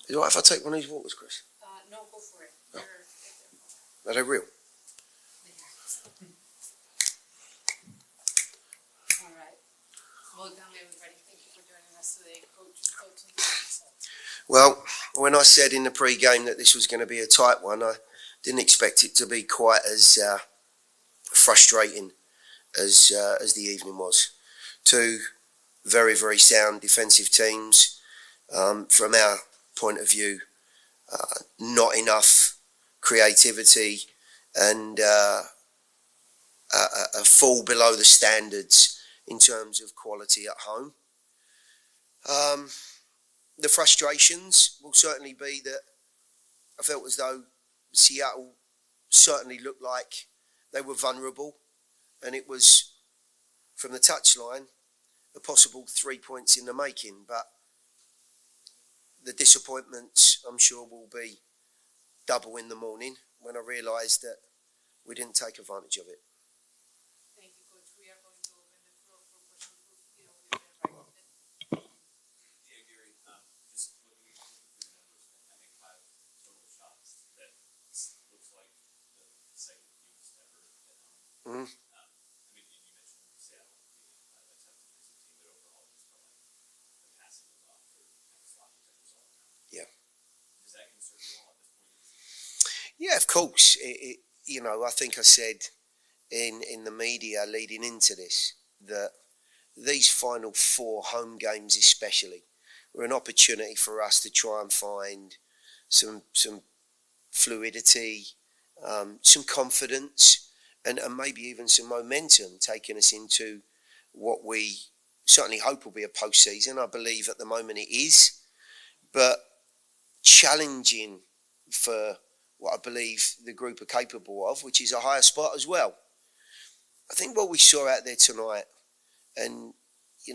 Is it all right if I take one of these waters, Chris? No, go for it. Are they real? All right. Well done, everybody. Thank you for joining us today. Coach. Well, when I said in the pre-game that this was going to be a tight one, I didn't expect it to be quite as frustrating as the evening was. Two very, very sound defensive teams. From our point of view, not enough creativity and a fall below the standards in terms of quality at home. The frustrations will certainly be that I felt as though Seattle certainly looked like they were vulnerable, and it was from the touchline a possible 3 points in the making. But the disappointment, I'm sure, will be double in the morning when I realised that we didn't take advantage of it. Thank you, Coach. We are going to open the floor for questions. Yeah, Gary, just looking at the numbers, I think 5 total shots. That looks like the second fewest ever at home. Mm-hmm. I mean, you mentioned Seattle being a tough defensive team, but overall, just felt like the passing was off or sloppy touches all around. Yeah. Does that concern you all at this point? Yeah, of course. I think I said in the media leading into this that these final 4 home games especially were an opportunity for us to try and find some fluidity, some confidence, and maybe even some momentum taking us into what we certainly hope will be a postseason. I believe at the moment it is, but challenging for what I believe the group are capable of, which is a higher spot as well. I think what we saw out there tonight, and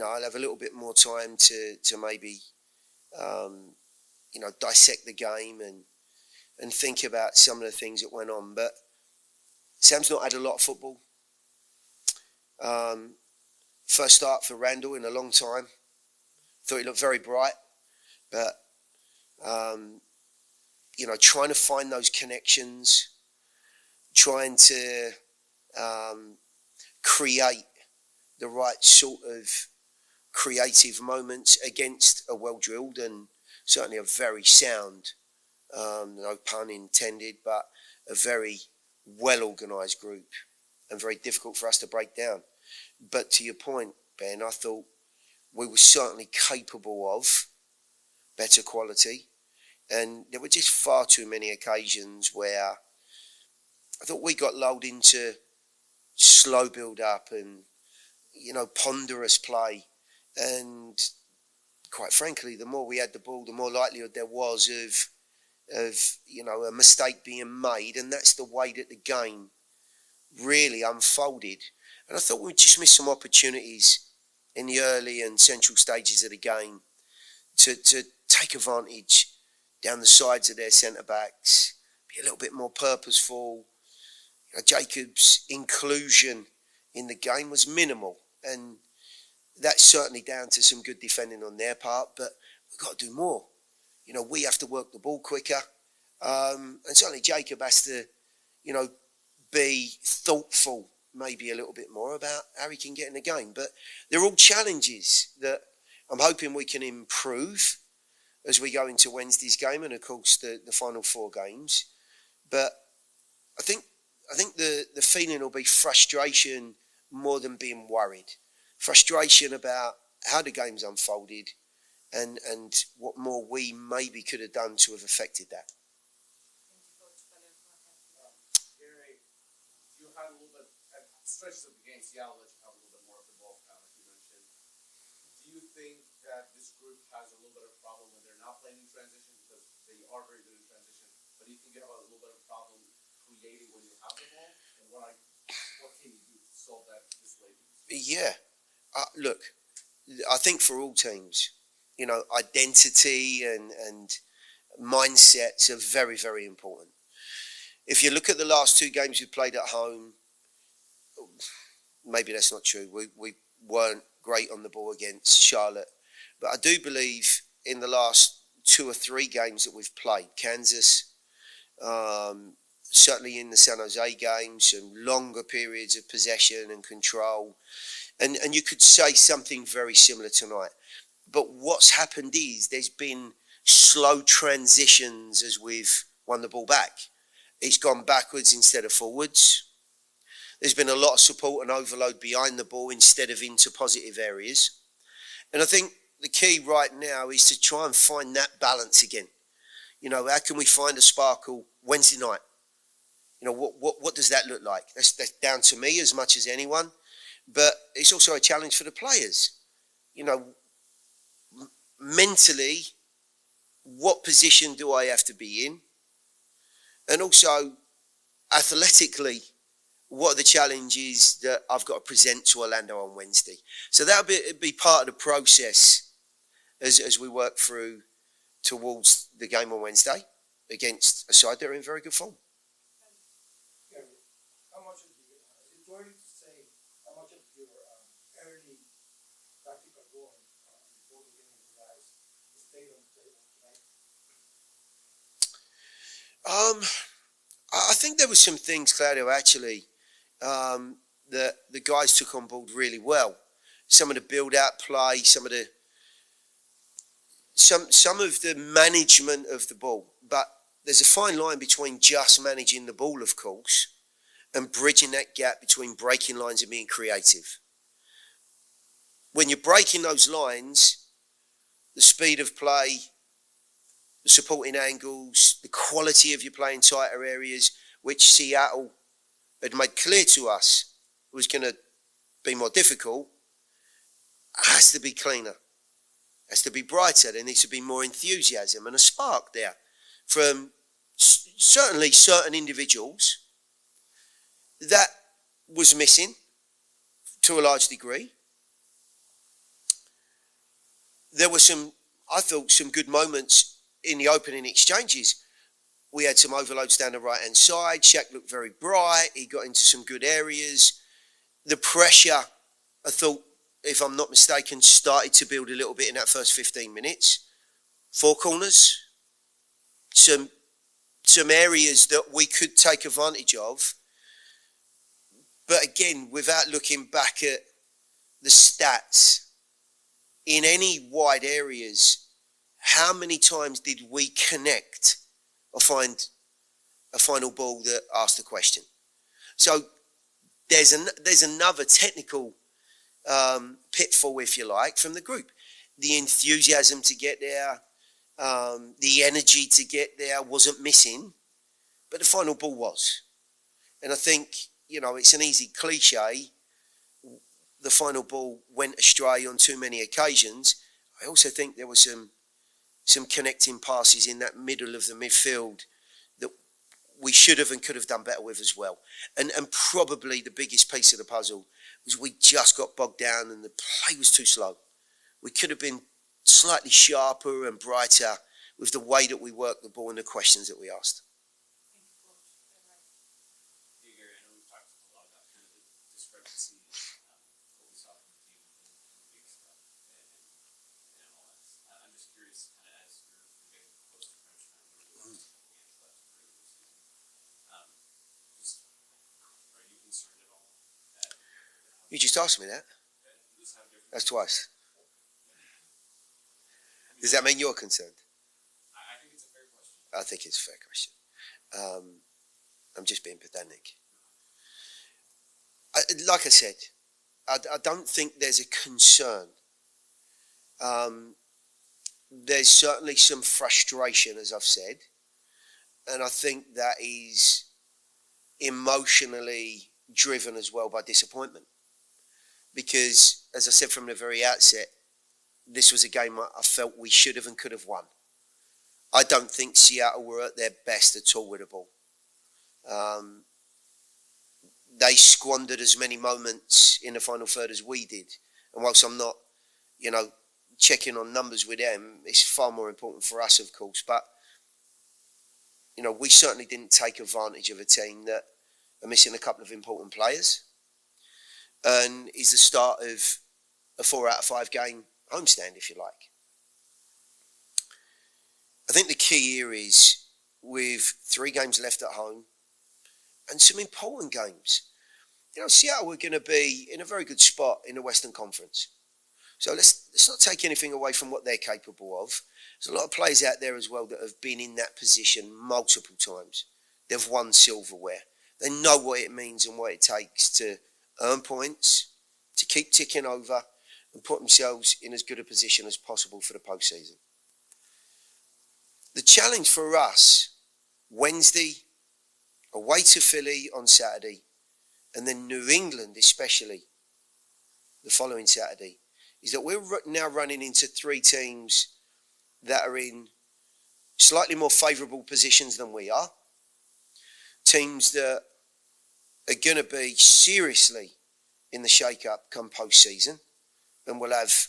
I'll have a little bit more time to maybe dissect the game and think about some of the things that went on. But Sam's not had a lot of football. First start for Randall in a long time. Thought he looked very bright, but trying to find those connections, trying to create the right sort of creative moments against a well-drilled and certainly a very sound, no pun intended, but a very well-organised group and very difficult for us to break down. But to your point, Ben, I thought we were certainly capable of better quality, and there were just far too many occasions where I thought we got lulled into slow build-up and ponderous play, and quite frankly, the more we had the ball, the more likelihood there was of a mistake being made, and that's the way that the game really unfolded. And I thought we just missed some opportunities in the early and central stages of the game to take advantage down the sides of their centre-backs, be a little bit more purposeful. Jacob's inclusion in the game was minimal, and that's certainly down to some good defending on their part, but we've got to do more. We have to work the ball quicker, and certainly Jacob has to, be thoughtful maybe a little bit more about how he can get in the game. But they're all challenges that I'm hoping we can improve as we go into Wednesday's game and, of course, the final 4 games. But I think the feeling will be frustration more than being worried. Frustration about how the game's unfolded and what more we maybe could have done to have affected that. Gary, you had a little bit at stretches of the game, Seattle let you have a little bit more of the ball, like you mentioned. Do you think that this group has a little bit of a problem when they're not playing in transition, because they are very good in transition, but do you think you have a little bit of a problem creating when you have the ball? And what can you do to solve that this late? Yeah. Look, I think for all teams, identity and mindsets are very, very important. If you look at the last 2 games we played at home, maybe that's not true. We weren't great on the ball against Charlotte. But I do believe in the last 2 or 3 games that we've played, Kansas, certainly in the San Jose games, some longer periods of possession and control. And you could say something very similar tonight. But what's happened is there's been slow transitions as we've won the ball back. It's gone backwards instead of forwards. There's been a lot of support and overload behind the ball instead of into positive areas. And I think the key right now is to try and find that balance again. You know, how can we find a sparkle Wednesday night? You know, what does that look like? That's down to me as much as anyone. But it's also a challenge for the players. You know, mentally, what position do I have to be in? And also, athletically, what are the challenges that I've got to present to Orlando on Wednesday? So that'll be part of the process as we work through towards the game on Wednesday against a side that are in very good form. How much of the, is it too early to say how much of your early practical going before the game with the guys stayed on the table tonight? I think there were some things, Claudio, actually, that the guys took on board really well. Some of the build-out play, some of the management of the ball. But there's a fine line between just managing the ball, of course, and bridging that gap between breaking lines and being creative. When you're breaking those lines, the speed of play, the supporting angles, the quality of your play in tighter areas, which Seattle had made clear to us was going to be more difficult, has to be cleaner, has to be brighter. There needs to be more enthusiasm and a spark there from certainly certain individuals. That was missing to a large degree. There were I thought, some good moments in the opening exchanges. We had some overloads down the right-hand side. Shaq looked very bright. He got into some good areas. The pressure, I thought, if I'm not mistaken, started to build a little bit in that first 15 minutes. 4 corners. Some areas that we could take advantage of. But again, without looking back at the stats, in any wide areas, how many times did we connect or find a final ball that asked a question? So there's another technical pitfall, if you like, from the group. The enthusiasm to get there, the energy to get there wasn't missing, but the final ball was. And I think, you know, it's an easy cliche. The final ball went astray on too many occasions. I also think there were some connecting passes in that middle of the midfield that we should have and could have done better with as well. And probably the biggest piece of the puzzle was we just got bogged down and the play was too slow. We could have been slightly sharper and brighter with the way that we worked the ball and the questions that we asked. You just asked me that. That's twice. Does that mean you're concerned? I think it's a fair question. I think it's a fair question. I'm just being pedantic. Like I said, I don't think there's a concern. There's certainly some frustration, as I've said. And I think that is emotionally driven as well by disappointment. Because, as I said from the very outset, this was a game I felt we should have and could have won. I don't think Seattle were at their best at all with the ball. They squandered as many moments in the final third as we did. And whilst I'm not, checking on numbers with them, it's far more important for us, of course. But, we certainly didn't take advantage of a team that are missing a couple of important players. And is the start of a 4 out of 5 game homestand, if you like. I think the key here is with 3 games left at home and some important games. Seattle are going to be in a very good spot in the Western Conference. So let's not take anything away from what they're capable of. There's a lot of players out there as well that have been in that position multiple times. They've won silverware. They know what it means and what it takes to earn points, to keep ticking over and put themselves in as good a position as possible for the postseason. The challenge for us, Wednesday, away to Philly on Saturday, and then New England especially the following Saturday, is that we're now running into 3 teams that are in slightly more favourable positions than we are. Teams that are going to be seriously in the shake-up come post-season. And we'll have,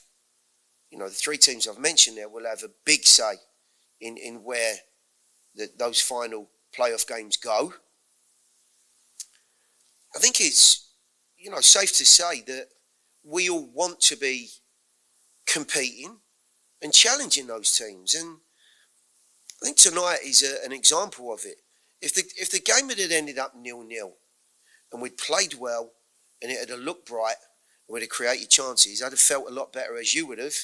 the 3 teams I've mentioned there will have a big say in where those final playoff games go. I think it's, safe to say that we all want to be competing and challenging those teams. And I think tonight is an example of it. If the game had ended up 0-0 and we'd played well and it had looked bright and we'd have created chances, I'd have felt a lot better, as you would have,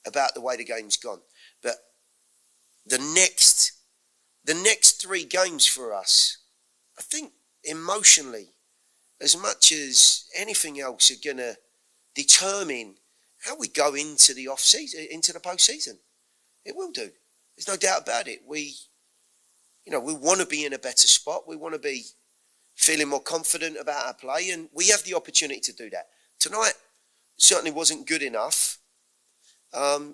about the way the game's gone. But the next 3 games for us, I think emotionally, as much as anything else, are going to determine how we go into the off-season, into the post-season. It will do. There's no doubt about it. We want to be in a better spot. We want to be feeling more confident about our play, and we have the opportunity to do that. Tonight certainly wasn't good enough.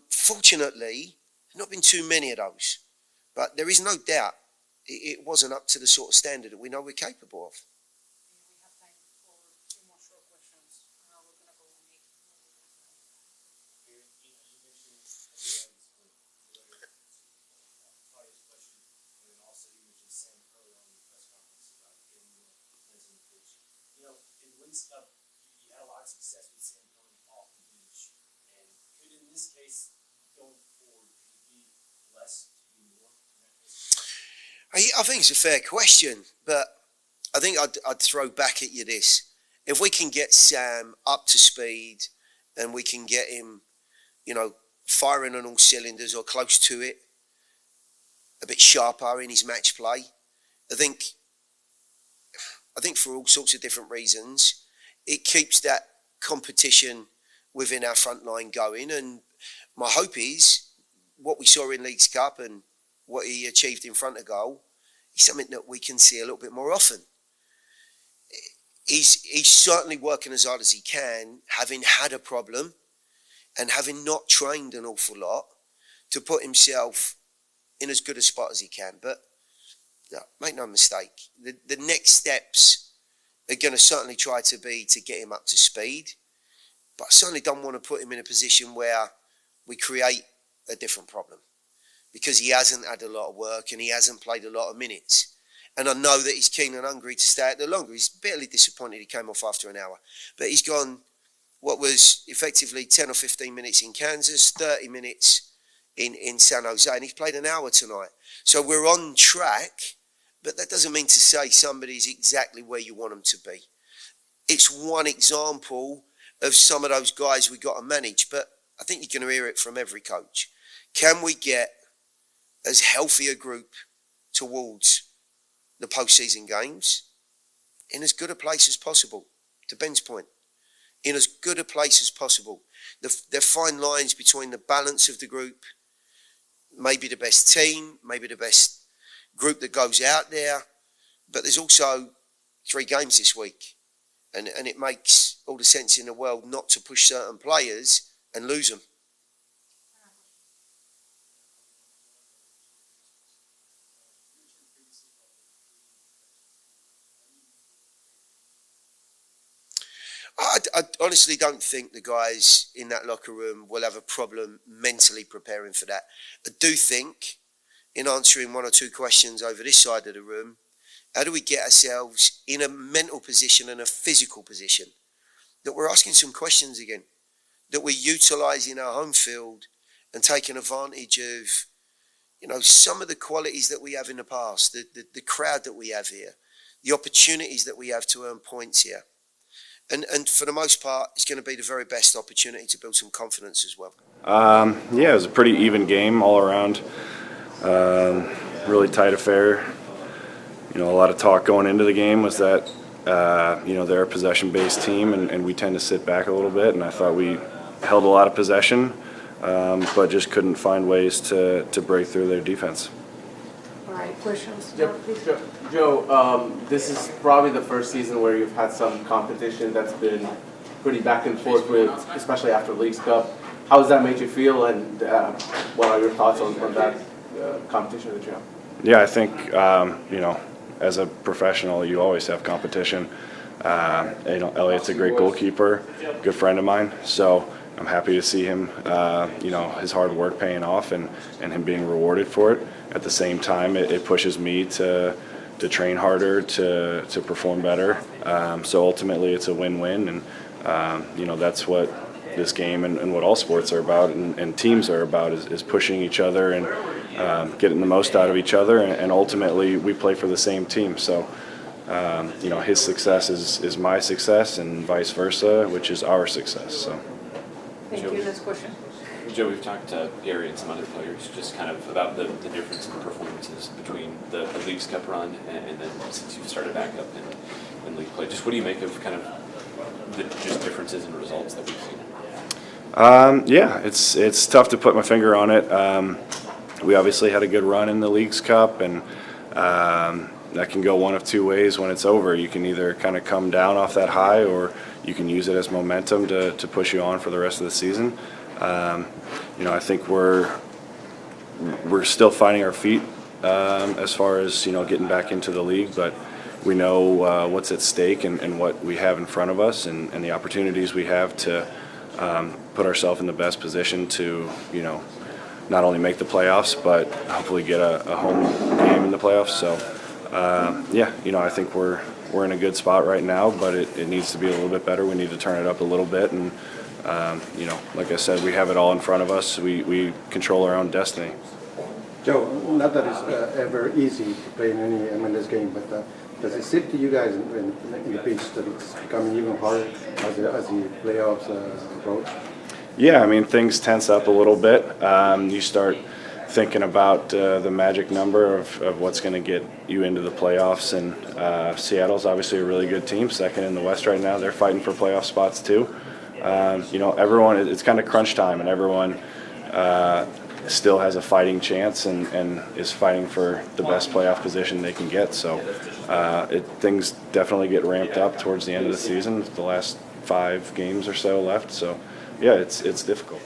Fortunately, there's not been too many of those. But there is no doubt it wasn't up to the sort of standard that we know we're capable of. We have time for 2 more short questions. We're going to go on Nick. You mentioned at the end, Claudia's question, and then also you mentioned Sam earlier on in the press conference about getting more players on the pitch. In Wings Cup, you had a lot of success with Sam going off the bench. And could, in this case, going forward, could it be less to be more in that case? I think it's a fair question, but I think I'd throw back at you this. If we can get Sam up to speed and we can get him, firing on all cylinders or close to it, a bit sharper in his match play, I think for all sorts of different reasons, it keeps that competition within our front line going. And my hope is what we saw in Leagues Cup and what he achieved in front of goal is something that we can see a little bit more often. He's certainly working as hard as he can, having had a problem and having not trained an awful lot to put himself in as good a spot as he can. But make no mistake, the next steps are going to certainly try to be to get him up to speed. But I certainly don't want to put him in a position where we create a different problem, because he hasn't had a lot of work and he hasn't played a lot of minutes. And I know that he's keen and hungry to stay out there longer. He's bitterly disappointed he came off after an hour. But he's gone what was effectively 10 or 15 minutes in Kansas, 30 minutes in San Jose, and he's played an hour tonight. So we're on track, but that doesn't mean to say somebody's exactly where you want them to be. It's one example of some of those guys we've got to manage, but I think you're going to hear it from every coach. Can we get as healthy a group towards the postseason games in as good a place as possible, to Ben's point, in as good a place as possible? There are fine lines between the balance of the group, maybe the best team, maybe the best group that goes out there, but there's also 3 games this week, and it makes all the sense in the world not to push certain players and lose them. I honestly don't think the guys in that locker room will have a problem mentally preparing for that. I do think, in answering 1 or 2 questions over this side of the room, how do we get ourselves in a mental position and a physical position that we're asking some questions again, that we're utilising our home field and taking advantage of, some of the qualities that we have in the past, the crowd that we have here, the opportunities that we have to earn points here. And for the most part, it's going to be the very best opportunity to build some confidence as well. Yeah, it was a pretty even game all around. Really tight affair. A lot of talk going into the game was that, they're a possession-based team, and we tend to sit back a little bit, and I thought we held a lot of possession, but just couldn't find ways to break through their defense. All right, questions? Joe, this is probably the first season where you've had some competition that's been pretty back and forth with, especially after Leagues Cup. How has that made you feel, and what are your thoughts on that competition that you have? Yeah, I think, as a professional, you always have competition. Elliot's a great goalkeeper, good friend of mine, so I'm happy to see him, his hard work paying off and him being rewarded for it. At the same time, it pushes me to train harder, to perform better. So ultimately, it's a win-win, and that's what this game and what all sports are about, and teams are about, is pushing each other and getting the most out of each other, and ultimately we play for the same team. So his success is my success, and vice versa, which is our success. So. Thank you. Next question. Joe, we've talked to Gary and some other players just kind of about the difference in performances between the Leagues Cup run and then since you've started back up in league play. Just what do you make of kind of the just differences in results that we've seen? Yeah, it's tough to put my finger on it. We obviously had a good run in the Leagues Cup, and that can go one of two ways when it's over. You can either kind of come down off that high, or you can use it as momentum to push you on for the rest of the season. I think we're still finding our feet as far as getting back into the league, but we know what's at stake and what we have in front of us, and the opportunities we have to put ourselves in the best position to not only make the playoffs, but hopefully get a home game in the playoffs. So I think we're in a good spot right now, but it needs to be a little bit better. We need to turn it up a little bit, and like I said, we have it all in front of us. We control our own destiny. Joe, not that it's ever easy to play in any MLS game, but does it sit to you guys in the pitch that it's becoming even harder as the playoffs approach? Yeah, I mean, things tense up a little bit. You start thinking about the magic number of what's going to get you into the playoffs, and Seattle's obviously a really good team, second in the West right now. They're fighting for playoff spots too. Everyone, it's kind of crunch time, and everyone still has a fighting chance and is fighting for the best playoff position they can get. So things definitely get ramped up towards the end of the season, the last 5 games or so left. So yeah, it's difficult.